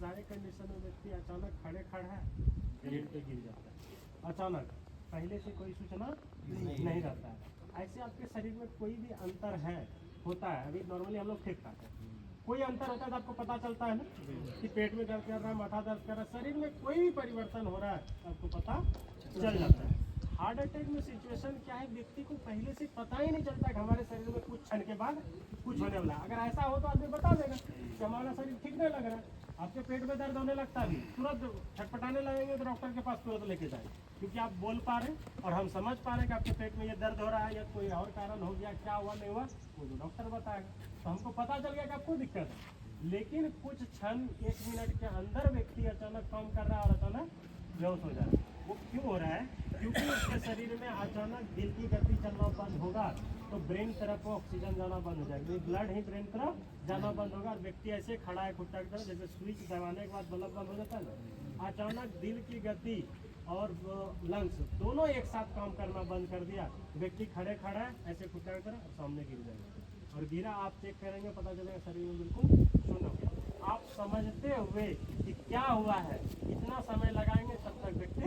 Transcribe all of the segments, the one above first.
सारे कंडीशन में व्यक्ति अचानक खड़े खड़ा है, बेड पे गिर जाता है अचानक, पहले से कोई सूचना नहीं रहता है। ऐसे आपके शरीर में कोई भी अंतर है होता है, अभी नॉर्मली हम लोग ठीक ठाक है, कोई अंतर होता है तो आपको पता चलता है ना कि पेट में दर्द कर रहा है, माथा दर्द कर रहा है, शरीर में कोई भी परिवर्तन हो रहा है आपको पता चल जाता है। हार्ट अटैक में सिचुएशन क्या है, व्यक्ति को पहले से पता ही नहीं चलता कि हमारे शरीर में कुछ क्षण के बाद कुछ होने वाला है। अगर ऐसा हो तो आदमी बता देगा कि हमारा शरीर ठीक नहीं लग रहा है, आपके पेट में दर्द होने लगता है, तुरंत छटपटाने लगेंगे तो डॉक्टर के पास तुरंत लेके जाए, क्योंकि आप बोल पा रहे हैं और हम समझ पा रहे हैं कि आपके पेट में ये दर्द हो रहा है या कोई और कारण हो गया, क्या हुआ नहीं हुआ वो तो डॉक्टर बताएगा, तो हमको पता चल गया कि आपको दिक्कत है। लेकिन कुछ क्षण 1 मिनट के अंदर व्यक्ति अचानक काम कर रहा है और अचानक बेहोश हो जाए, वो क्यों हो रहा है? क्योंकि उसके शरीर में अचानक दिल की गति चलना बंद होगा तो ब्रेन तरफ ऑक्सीजन जाना बंद हो जाएगा, ब्लड ही ब्रेन तरफ जाना बंद होगा और व्यक्ति ऐसे खड़ा है खुट्टा की तरफ, जैसे स्विच दबाने के बाद बल्ब बंद हो जाता है ना, अचानक दिल की गति और लंग्स दोनों एक साथ काम करना बंद कर दिया, व्यक्ति खड़े खड़ा है ऐसे खुट्टा की तरफ सामने गिर जाएगा, और गिरा आप चेक करेंगे पता चलेगा शरीर में बिल्कुल शून्य हो गया। आप समझते हुए कि क्या हुआ है, इतना समय लगाएंगे तब तक व्यक्ति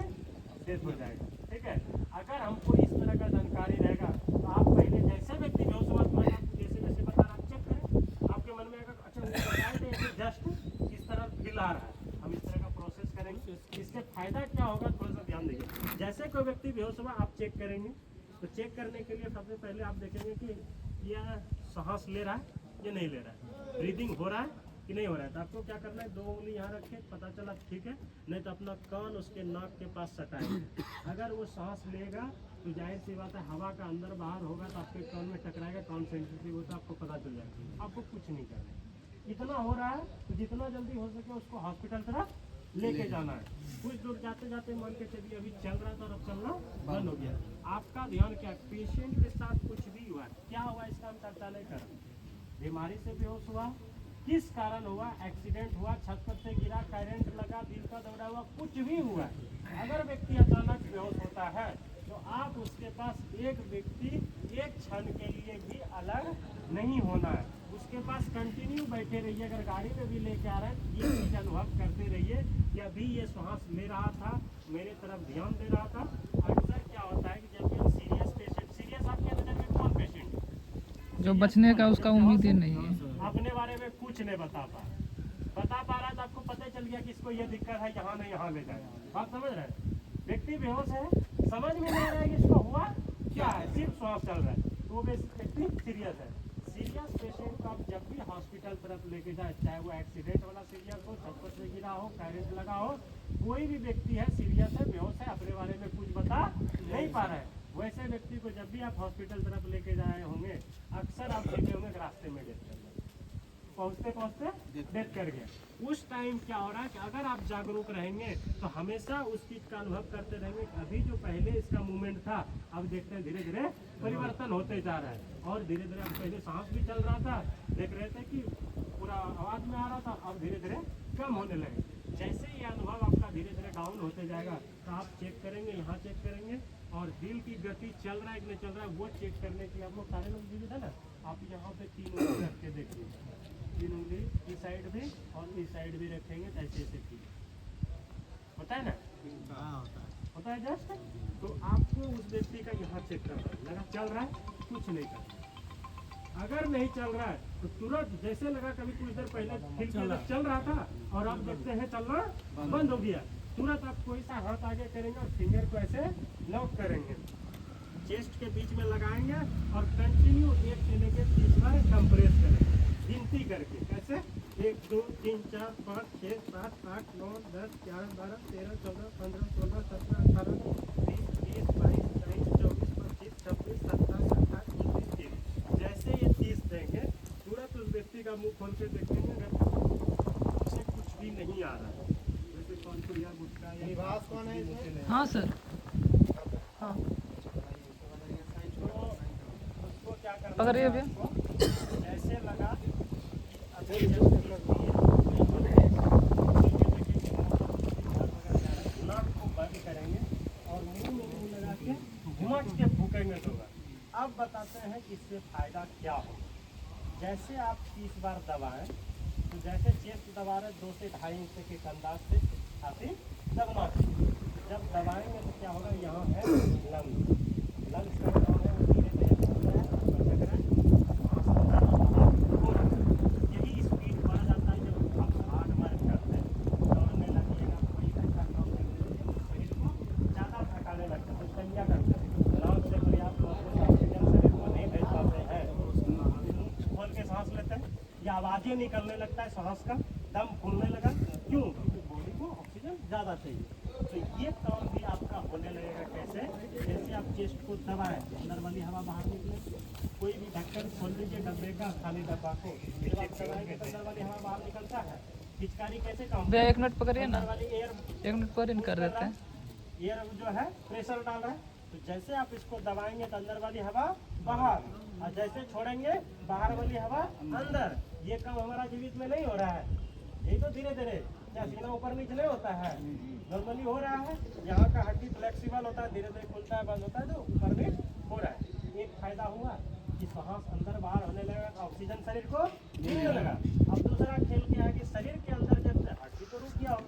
डेथ हो जाएगा। ठीक है, अगर हमको इस तरह का जानकारी रहेगा तो आप पहले जैसे व्यक्ति बेहोश हुआ मैं आपको जैसे वैसे बता रहा, चेक करें आपके मन में अगर अच्छा वो बताए थे ऐसे जस्ट इस तरह फील आ रहा है, हम इस तरह का प्रोसेस करेंगे, इससे फायदा क्या होगा थोड़ा सा ध्यान दीजिए। जैसे कोई व्यक्ति बेहोश हुआ आप चेक करेंगे, तो चेक करने के लिए सबसे पहले आप देखेंगे कि यह सांस ले रहा है या नहीं ले रहा है, ब्रीदिंग हो रहा है कि नहीं हो रहा है, तो आपको क्या करना है, 2 उंगली यहाँ रखें, पता चला ठीक है, नहीं तो अपना कान उसके नाक के पास सटाएंगे, अगर वो सांस लेगा तो जाहिर सी बात है हवा का अंदर बाहर होगा तो आपके कान में टकराएगा, कान सेंसिटिव होता है आपको पता चल जाएगा, आपको कुछ नहीं करना है। इतना हो रहा है तो जितना जल्दी हो सके उसको हॉस्पिटल तरफ लेके जाना है। कुछ दूर जाते जाते मान के चलिए अभी चल रहा था और अब चलना बंद हो गया, आपका ध्यान क्या, पेशेंट के साथ कुछ भी हुआ क्या हुआ इसका हम चर्चा नहीं कर रहे, बीमारी से बेहोश हुआ, किस कारण हुआ, एक्सीडेंट हुआ, छत पर से गिरा, करंट लगा, दिल का दौरा हुआ, कुछ भी हुआ, अगर व्यक्ति अचानक बेहोश होता है तो आप उसके पास एक व्यक्ति एक क्षण के लिए भी अलग नहीं होना है, उसके पास कंटिन्यू बैठे रहिए, अगर गाड़ी में भी लेके आ रहे हैं ये चीज अनुभव करते रहिए कि अभी ये सांस ले रहा था, मेरे तरफ ध्यान दे रहा था। अक्सर क्या होता है कि जब भी हम सीरियस पेशेंट, सीरियस आपके नजर में कौन पेशेंट जो बचने का उसका उम्मीद ही नहीं है, अपने बारे में कुछ नहीं बता रहा है तो आपको पता चल गया कि इसको ये दिक्कत है, यहाँ नहीं यहाँ ले जाए, बात समझ रहे हैं। व्यक्ति बेहोश है, समझ में नहीं आ रहा है कि इसको हुआ क्या है, सिर्फ श्वास चल रहा है, तो वो व्यक्ति सीरियस है। सीरियस पेशेंट को आप जब भी हॉस्पिटल तरफ लेके जाए, चाहे वो एक्सीडेंट वाला सीरियस हो, छत पर से गिरा हो, करंट लगा हो, कोई भी व्यक्ति है सीरियस है, बेहोश है, अपने बारे में कुछ बता नहीं पा रहा है, वैसे व्यक्ति को जब भी आप हॉस्पिटल तरफ लेके जाए होंगे अक्सर आप देखे होंगे रास्ते में डेथ कर गया, पहुँचते पहुँचते डेथ कर गया। उस टाइम क्या हो रहा है कि अगर आप जागरूक रहेंगे तो हमेशा उस चीज़ का अनुभव करते रहेंगे कि अभी जो पहले इसका मूवमेंट था अब देखते हैं धीरे धीरे परिवर्तन होते जा रहा है, और धीरे धीरे अब पहले सांस भी चल रहा था, देख रहे थे कि पूरा आवाज़ में आ रहा था, अब धीरे धीरे कम होने लगे। जैसे ये अनुभव आपका धीरे धीरे डाउन होते जाएगा तो आप चेक करेंगे, यहाँ चेक करेंगे, और दिल की गति चल रहा है कि नहीं चल रहा है वो चेक करने के लिए आप लोग सारे लोग जीवित है ना, आप यहाँ पे 3 उंगली रख के देखिए, 3 उंगली इस साइड भी और इस साइड भी रखेंगे तो ऐसे ऐसे ठीक होता है ना, होता है जस्ट, तो आपको उस व्यक्ति का यहाँ चेक करना है, लगा चल रहा है कुछ नहीं करना, अगर नहीं चल रहा है तो तुरंत जैसे लगा कभी कुछ देर पहले चल रहा था और आप देखते हैं चलना बंद हो गया, तुरंत आप कोई सा हाथ आगे करेंगे और फिंगर को ऐसे लॉक करेंगे, चेस्ट के बीच में लगाएंगे और कंटिन्यू 1 से लेकर 30 बार कंप्रेस करेंगे, गिनती करके, कैसे 1 2 3 4 5 6 7 8 9 10 11 12 13 14 15 16 17 18 20 21 22 23 24 25 26 27 28 29 30, जैसे ये 30 देंगे तुरंत उस व्यक्ति का मुंह खोल के देखेंगे, अगर उसे कुछ भी नहीं आ रहा है, जैसे कौन-सा गुटखा या निवास कौन है इसमें? हाँ सर, हाँ पकड़िए भैया, ऐसे लगा नाक को बंद करेंगे और मुंह में लगा के घुमट के फूकेंगे होगा। अब बताते हैं कि इससे फायदा क्या होगा। जैसे आप 30 बार दबाएं तो जैसे चेस्ट दबा रहे 2 से 2.5 इंच के अंदाज से छाती दबना चाहिए। जब दबाएंगे तो क्या होगा, यहाँ है लंग्स, लंग्स का काम है वो धीरे धीरे फूल रहा है, भटक रहा है, सांस अंदर हो रहा है। यही स्पीड बढ़ जाता है जब आप हार्ड वर्क करते हैं, दौड़ने लगिएगा, कोई घंटा काम करने लगेगा, शरीर को ज़्यादा थकाने लगता है। तो क्या करते हैं, लंग्स से पर्याप्त मात्रा में ऑक्सीजन शरीर को नहीं भेज पाते हैं, खोल के सांस लेते हैं या आवाज़ें निकलने लगता है, सांस का दम फूलने लगा, क्यों? क्योंकि बॉडी को ऑक्सीजन ज़्यादा चाहिए। तो ये काम भी आपका होने लगेगा। कैसे? जैसे आप चेस्ट को दबाएं, अंदर वाली हवा बाहर निकले, कोई भी ढक्कन खोल लीजिए डब्बे का, खाली डब्बा को, जब आप दबाएंगे तो अंदर वाली हवा बाहर निकलता है। पिचकारी कैसे काम? भैया 1 मिनट पकड़िए ना, अंदर वाली एयर 1 मिनट पर इन कर देते हैं। एयर जो है प्रेशर डाल रहा है, तो जैसे आप इसको दबाएंगे तो अंदर वाली हवा बाहर, और जैसे छोड़ेंगे बाहर वाली हवा अंदर। ये काम हमारा जीवित में नहीं हो रहा है, यही तो धीरे धीरे क्या सीना ऊपर नीचे नहीं होता है, नॉर्मली हो रहा है। यहाँ का हड्डी फ्लेक्सिबल होता है, धीरे धीरे खुलता है, बंद होता है, तो ऊपर में हो रहा है। एक फायदा हुआ कि सांस अंदर बाहर होने लगा, ऑक्सीजन शरीर को मिलने लगा। अब दूसरा खेल क्या है कि शरीर के अंदर जब हड्डी तो रुक गया हो,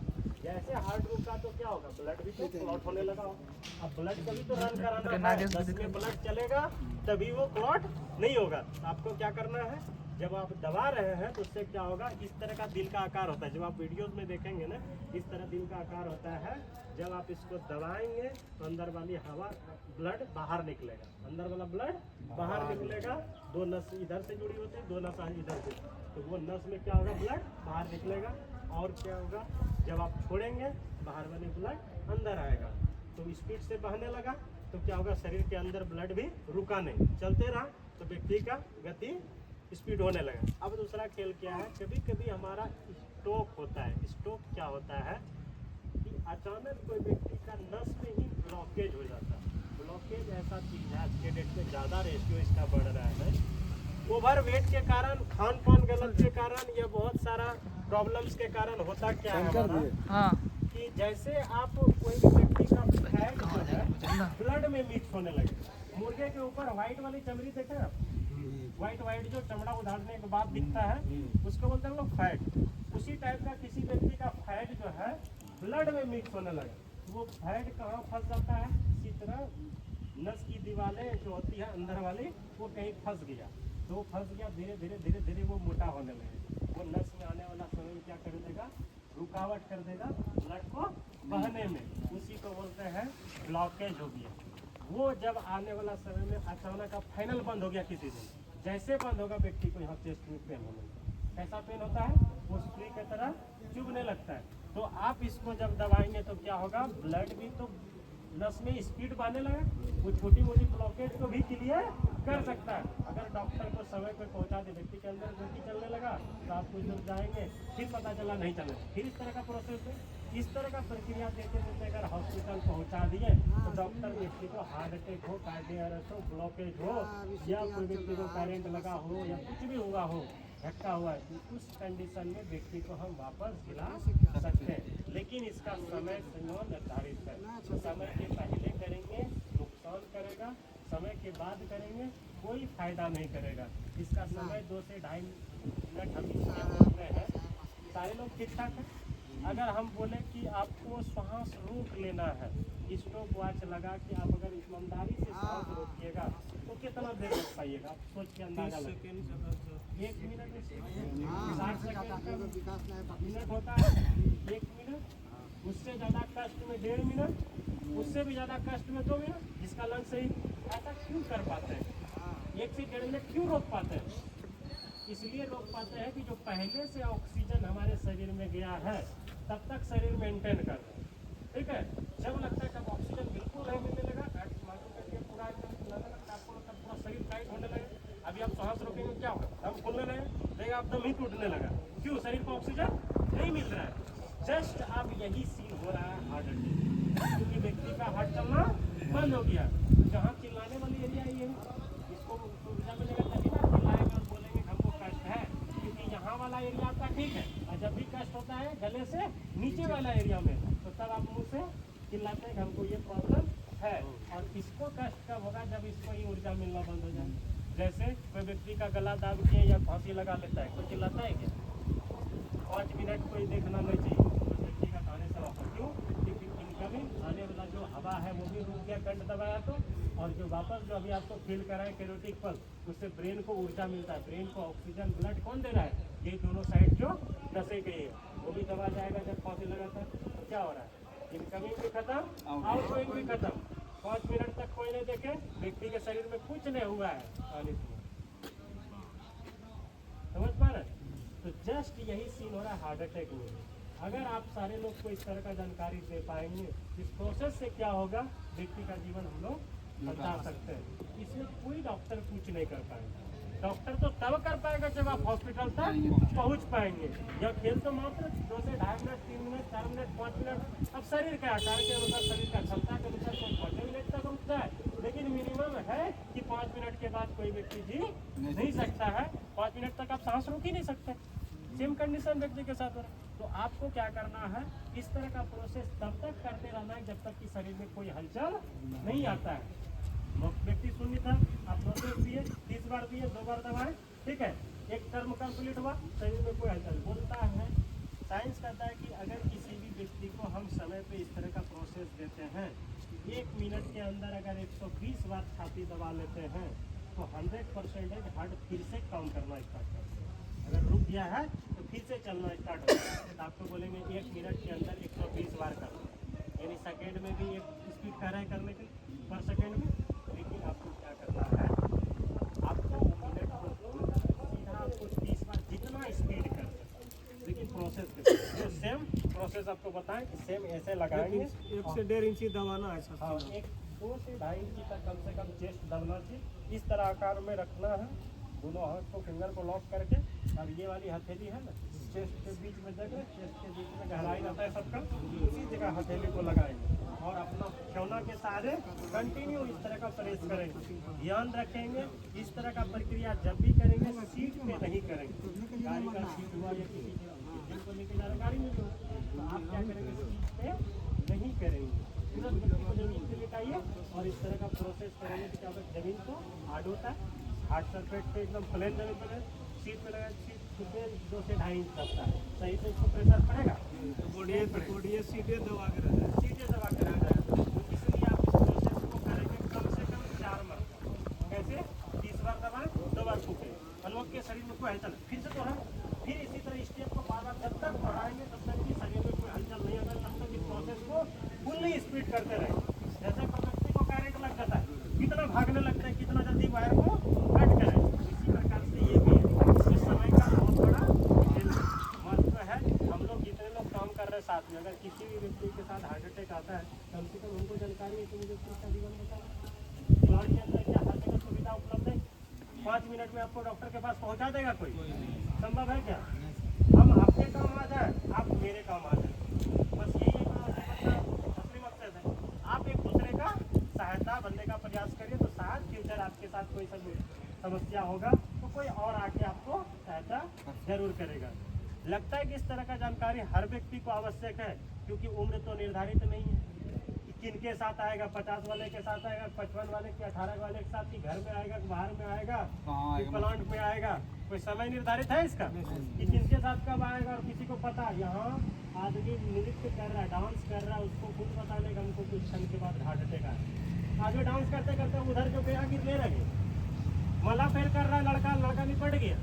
जैसे हार्ट रुका तो क्या होगा, ब्लड भी तो क्लॉट होने लगा हो। अब ब्लड कभी तो रन कराना है, 10 में ब्लड चलेगा तभी वो क्लॉट नहीं होगा। आपको क्या करना है, जब आप दबा रहे हैं तो उससे क्या होगा, इस तरह का दिल का आकार होता है। जब आप वीडियोस में देखेंगे ना, इस तरह दिल का आकार होता है। जब आप इसको दबाएंगे तो अंदर वाली हवा, ब्लड बाहर निकलेगा, अंदर वाला ब्लड बाहर निकलेगा। 2 नस इधर से जुड़ी होती है, 2 नस इधर से, तो वो नस में क्या होगा, ब्लड बाहर निकलेगा। और क्या होगा, जब आप छोड़ेंगे बाहर वाली ब्लड अंदर आएगा, तो स्पीड से बहने लगा, तो क्या होगा, शरीर के अंदर ब्लड भी रुका नहीं, चलते रहा, तो व्यक्ति का गति स्पीड होने लगा। अब दूसरा खेल क्या है, कभी कभी हमारा स्ट्रोक होता है। स्ट्रोक क्या होता है कि अचानक कोई व्यक्ति का नस में ही ब्लॉकेज हो जाता है। ब्लॉकेज ऐसा चीज़ है, आज के डेट में ज़्यादा रेशियो इसका बढ़ रहा है। ओवर वेट के कारण, खान पान गलत के कारण, या बहुत सारा प्रॉब्लम्स के कारण होता क्या है हमारा, हाँ कि जैसे आप कोई भी व्यक्ति का फैट जो है ब्लड में मिक्स होने लगे। मुर्गे के ऊपर व्हाइट वाली चमड़ी देखें आप, व्हाइट जो चमड़ा उधारने के बाद दिखता है, उसको बोलते हैं लोग फैट। उसी टाइप का किसी व्यक्ति का फैट जो है ब्लड में मिक्स होने लगे, वो फैट कहाँ फंस जाता है, इसी तरह नस की दीवारें जो होती है अंदर वाली, वो कहीं फंस गया, तो फंस गया, धीरे धीरे वो मोटा होने लगे। वो नस में आने वाला समय में क्या कर देगा, रुकावट कर देगा ब्लड को बहने में, उसी को बोलते हैं ब्लॉकेज हो गया। वो जब आने वाला समय में अचानक का फाइनल बंद हो गया किसी दिन, जैसे बंद होगा व्यक्ति को यहाँ चेस्ट में पेन होने लगता है। कैसा पेन होता है, वो सुई की तरह चुभने लगता है। तो आप इसको जब दबाएंगे तो क्या होगा, ब्लड भी तो नस में स्पीड बढ़ने लगा, वो छोटी मोटी ब्लॉकेज को भी क्लियर कर सकता है। अगर डॉक्टर को समय पर पहुंचा दे, व्यक्ति के अंदर गति चलने लगा, तो आप कुछ दूर जाएंगे, फिर पता चला नहीं चले, फिर इस तरह का प्रोसेस है। इस तरह का प्रक्रिया देते देते अगर हॉस्पिटल पहुंचा दिए तो डॉक्टर व्यक्ति को हार्ट अटैक हो, कार्डियक अरेस्ट हो, ब्लॉकेज हो, या कोई व्यक्ति को करंट लगा हो, या कुछ भी हुआ हो, झटका हुआ है, तो उस कंडीशन में व्यक्ति को हम वापस दिला सकते हैं। लेकिन इसका समय निर्धारित है, समय के पहले करेंगे नुकसान करेगा, समय के बाद करेंगे कोई फायदा नहीं करेगा। इसका समय 2 से 2.5 मिनट हम इसमें बोल रहे हैं। सारे लोग ठीक ठाक हैं। अगर हम बोले कि आपको सांस रोक लेना है, स्टॉप वॉच लगा कि आप अगर ईमानदारी से सांस रोकिएगा तो कितना देर रोक पाइएगा, आप सोच के अंदाजा लगे। 1 मिनट 60 सेकंड मिनट होता है, 1 मिनट, उससे ज़्यादा कष्ट में 1.5 मिनट, उससे भी ज़्यादा कष्ट में 2 मिनट। जिसका लंग सही, ऐसा क्यों कर पाते हैं, 1 से 1.5 मिनट क्यों रोक पाते हैं? इसलिए रोक पाते हैं कि जो पहले से ऑक्सीजन हमारे शरीर में गया है तब तक शरीर मेंटेन कर रहे हैं, ठीक है। जब लगता है कि अब ऑक्सीजन बिल्कुल नहीं मिलने लगा, पूरा तब पूरा शरीर टाइट होने लगे, अभी आप सांस रोकेंगे क्या होगा, दम खुलने लगेगा, आप दम ही टूटने लगा, क्यों, शरीर को ऑक्सीजन नहीं मिल रहा है। जस्ट अब यही सीन हो रहा है हार्ट अटैक, क्योंकि व्यक्ति का हार्ट चलना बंद हो गया। जहाँ चिल्लाने वाली एरिया ये है, इसको ऊर्जा मिलेगा तभी ना चिल्लाएंगे और बोलेंगे हमको कष्ट है, क्योंकि यहाँ वाला एरिया आपका ठीक है, और जब भी कष्ट होता है गले से नीचे वाला एरिया में, तो तब आप मुँह से चिल्लाते हैं कि हमको ये प्रॉब्लम है। और इसको कष्ट कब होगा, जब इसको ही ऊर्जा मिलना बंद हो जाए। जैसे कोई व्यक्ति का गला दाब के या फांसी लगा लेता है, कोई चिल्लाता है क्या, 5 मिनट कोई देखना नहीं चाहिए उस व्यक्ति का खाने से वापस। क्यों? क्योंकि इनकमिंग आने वाला जो हवा है वो भी रुक गया, कंठ दबाया तो, और जो वापस जो अभी आपको फील करा है कैरोटिक पल्स, उससे ब्रेन को ऊर्जा मिलता है। ब्रेन को ऑक्सीजन ब्लड कौन दे रहा है? ये दोनों साइड जो नसें गई है वो भी दबा जाएगा जब फांसी लगाता है। तो क्या हो रहा है? इनकमिंग भी खत्म, आउटगोइंग भी खत्म। 5 मिनट तक कोई नहीं देखे, व्यक्ति के शरीर में कुछ नहीं हुआ है पानी से। समझ पा रहे? तो जस्ट यही सीन हो रहा है हार्ट अटैक में। अगर आप सारे लोग को इस तरह का जानकारी दे पाएंगे, इस प्रोसेस से क्या होगा, व्यक्ति का जीवन हम लोग बचा सकते हैं। इसमें कोई डॉक्टर कुछ नहीं कर पाएगा। डॉक्टर तो तब कर पाएगा जब आप हॉस्पिटल तक पहुंच पाएंगे। जब खेल तो मात्र 2 से 2.5 मिनट, 3 मिनट, 4 मिनट, 5 मिनट, अब शरीर के आकार के अनुसार, शरीर का क्षमता के अनुसार कोई 5 मिनट तक रुकता है, लेकिन मिनिमम है कि 5 मिनट के बाद कोई व्यक्ति जी नहीं सकता है। 5 मिनट तक आप सांस रोक ही नहीं सकते। सेम कंडीशन व्यक्ति के साथ हो रहा है। तो आपको क्या करना है, इस तरह का प्रोसेस तब तक करते रहना है जब तक कि शरीर में कोई हलचल नहीं आता है। व्यक्ति शून्य था, आप 9 दिए, 30 बार दिए, 2 बार दबाए, ठीक है, एक टर्म कंप्लीट हुआ, शरीर में कोई हलचल। बोलता है साइंस कहता है कि अगर किसी भी व्यक्ति को हम समय पे इस तरह का प्रोसेस देते हैं, 1 मिनट के अंदर अगर 120 बार छाती दबा लेते हैं तो 100% हार्ट फिर से काम करना स्टार्ट करता है। अगर रुक गया है तो फिर से चलना स्टार्ट होता है। तो आपको बोलेंगे 1 मिनट के अंदर 120 बार करना, यानी सेकेंड में भी एक स्पीड कर रहे हैं करने के पर सेकेंड में। लेकिन आपको क्या करना है, आपको मिनट को सीधा आपको 30 बार जितना स्पीड कर सकते, लेकिन प्रोसेस जो सेम प्रोसेस आपको बताएं कि सेम ऐसे लगाएंगे। 1 से 1.5 इंची दबाना है सर। हाँ, 2 से 2.5 इंची तक कम से कम चेस्ट दबना चाहिए। इस तरह आकार में रखना है, दोनों हाथ को फिंगर को लॉक करके। अब ये वाली हथेली है ना, चेस्ट के बीच में जगह, चेस्ट के बीच में गहराई रहता है सबका, उसी जगह हथेली को लगाएंगे और अपना खिलौना के सहारे कंटिन्यू इस तरह का प्रेस करेंगे। ध्यान रखेंगे इस तरह का प्रक्रिया जब भी करेंगे सीट पे नहीं करेंगे। गाड़ी का सीट हुआ या किसी को लेके जा रहे गाड़ी में जो, तो आप क्या करेंगे, सीट पे नहीं करेंगे, तुरंत व्यक्ति को जमीन पे लिटाइए और इस तरह का प्रोसेस करेंगे कि क्या होता है, जमीन को हार्ड होता है, हार्ड सरफेस पे एकदम प्लेन जमीन पर सीट पे लगा, सीट पे 2 से 2.5 इंच रखता है, सही से इसको प्रेशर पड़ेगा तो बोलिए सीधे दबा के रहे, सीधे दबा के रह जाएगा। तो इसलिए आप इस प्रोसेस को करेंगे कम से कम 4 मरतबा। कैसे? 30 बार दबाएं, 2 बार फूकें, लोग के शरीर में कोई हलचल, फिर से दोहराएं, फिर इसी तरह स्टेप को बार-बार जब तक दोहराएंगे तब तक कि शरीर में कोई हलचल नहीं होगा, तब तक इस प्रोसेस को फुल्ली स्पीड करते रहें। जैसे व्यक्ति को करंट लग जाता है, कितना भागने लगता है, कितना जल्दी वायर को कट करें, इसी प्रकार से ये भी है। इसमें समय का बहुत बड़ा महत्व है। हम लोग जितने लोग काम कर रहे हैं साथ में, अगर किसी भी व्यक्ति के साथ हार्ट अटैक आता है, कम से कम उनको जानकारी है कि मुझे उसका जीवन बचाना। प्लांट के अंदर क्या हर जगह सुविधा उपलब्ध है? 5 मिनट में आपको डॉक्टर के पास पहुंचा देगा कोई? संभव है क्या? हम आपके काम आ जाए, आप मेरे काम आ जाए, बस यही असली मकसद है। आप एक दूसरे का सहायता बनने का प्रयास करिए तो शायद फ्यूचर आपके साथ कोई समस्या होगा तो कोई और आके आपको सहायता जरूर करेगा। लगता है कि इस तरह का जानकारी हर व्यक्ति को आवश्यक है, क्योंकि उम्र तो निर्धारित नहीं है कि किनके साथ आएगा, 50 वाले के साथ आएगा, 55 वाले के, 18 वाले के साथ, कि घर में आएगा, बाहर में आएगा, कि प्लांट पे आएगा, कोई समय निर्धारित है इसका कि किसके साथ कब आएगा? और किसी को पता यहाँ आदमी नृत्य कर रहा है, डांस कर रहा है, उसको खुद पता नहीं हमको कुछ क्षण के बाद हार्ट अटैक आया। आगे डांस करते करते उधर जो गया गिरने लगे, मला फेर कर रहा है लड़का, लड़का निपट गया,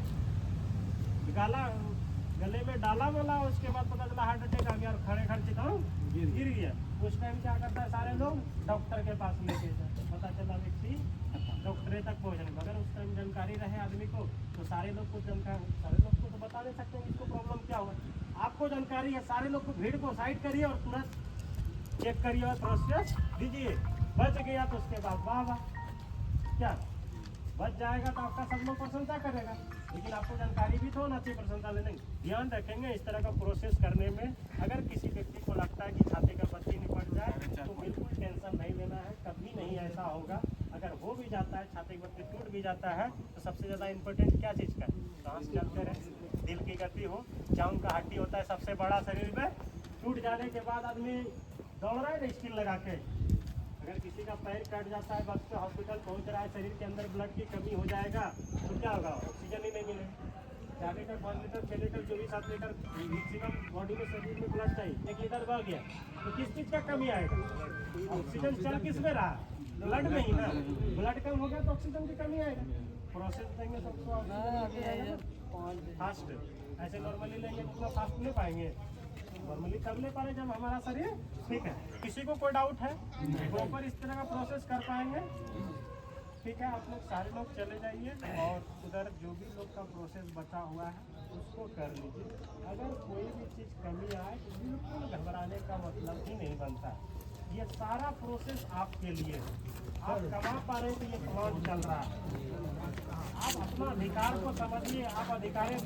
गले में डाला मला, उसके बाद पता चला हार्ट अटैक आ गया और खड़े खड़े चिताऊं गिर गया। उस टाइम क्या करता है, सारे लोग डॉक्टर के पास लेके जाते, पता चला व्यक्ति डॉक्टर तक पहुँचने। मगर उस टाइम जानकारी रहे आदमी को तो सारे लोग को जानकारी, सारे लोग को तो बता नहीं सकते इसको प्रॉब्लम क्या हुआ। आपको जानकारी है, सारे लोग को भीड़ को साइड करिए और तुरंत चेक करिए और प्रोसेस दीजिए। बच गया तो उसके बाद वाह वाह, क्या बच जाएगा तो आपका सब लोग प्रशंसा करेगा, लेकिन आपको जानकारी भी तो होना चाहिए प्रशंसा लेने। ध्यान रखेंगे इस तरह का प्रोसेस करने में। अगर किसी व्यक्ति को लगता है कि छाती का बत्ती निपट जाए तो बिल्कुल टेंशन नहीं लेना है, कभी नहीं ऐसा होगा। अगर हो भी जाता है, छाती का बत्ती टूट भी जाता है, तो सबसे ज़्यादा इम्पोर्टेंट क्या चीज़ का, सांस चलते रहे, दिल की गति हो, जान का हड्डी होता है सबसे बड़ा शरीर में, टूट जाने के बाद आदमी दौड़ रहा है स्किल लगा के। अगर किसी का पैर कट जाता है, वक्त पे हॉस्पिटल पहुंच रहा है, शरीर के अंदर ब्लड की कमी हो जाएगा तो क्या होगा, ऑक्सीजन ही नहीं मिलेगा। 4 लीटर 5 लीटर 6 लीटर जो भी 7 लीटर मैक्सिमम बॉडी में शरीर में ब्लड चाहिए 1 लीटर बह गया तो किस चीज़ का कमी आएगा? ऑक्सीजन चल किस में रहा? ब्लड में ही ना। ब्लड कम हो गया तो ऑक्सीजन की कमी आएगा। प्रोसेस देंगे सबको फास्ट। ऐसे नॉर्मली लेंगे उतना फास्ट ले पाएंगे। नॉर्मली तब ले पा रहे जब हमारा शरीर ठीक है। किसी को कोई डाउट है? प्रॉपर इस तरह का प्रोसेस कर पाएंगे? ठीक है, आप लोग सारे लोग चले जाइए और उधर जो भी लोग का प्रोसेस बचा हुआ है उसको कर लीजिए। अगर कोई भी चीज़ कमी आए तो बिल्कुल घबराने का मतलब ही नहीं बनता। ये सारा प्रोसेस आपके लिए आप कमा पा रहे हैं तो ये प्लांट चल रहा है। आप अपना अधिकार को समझिए। आप अधिकारी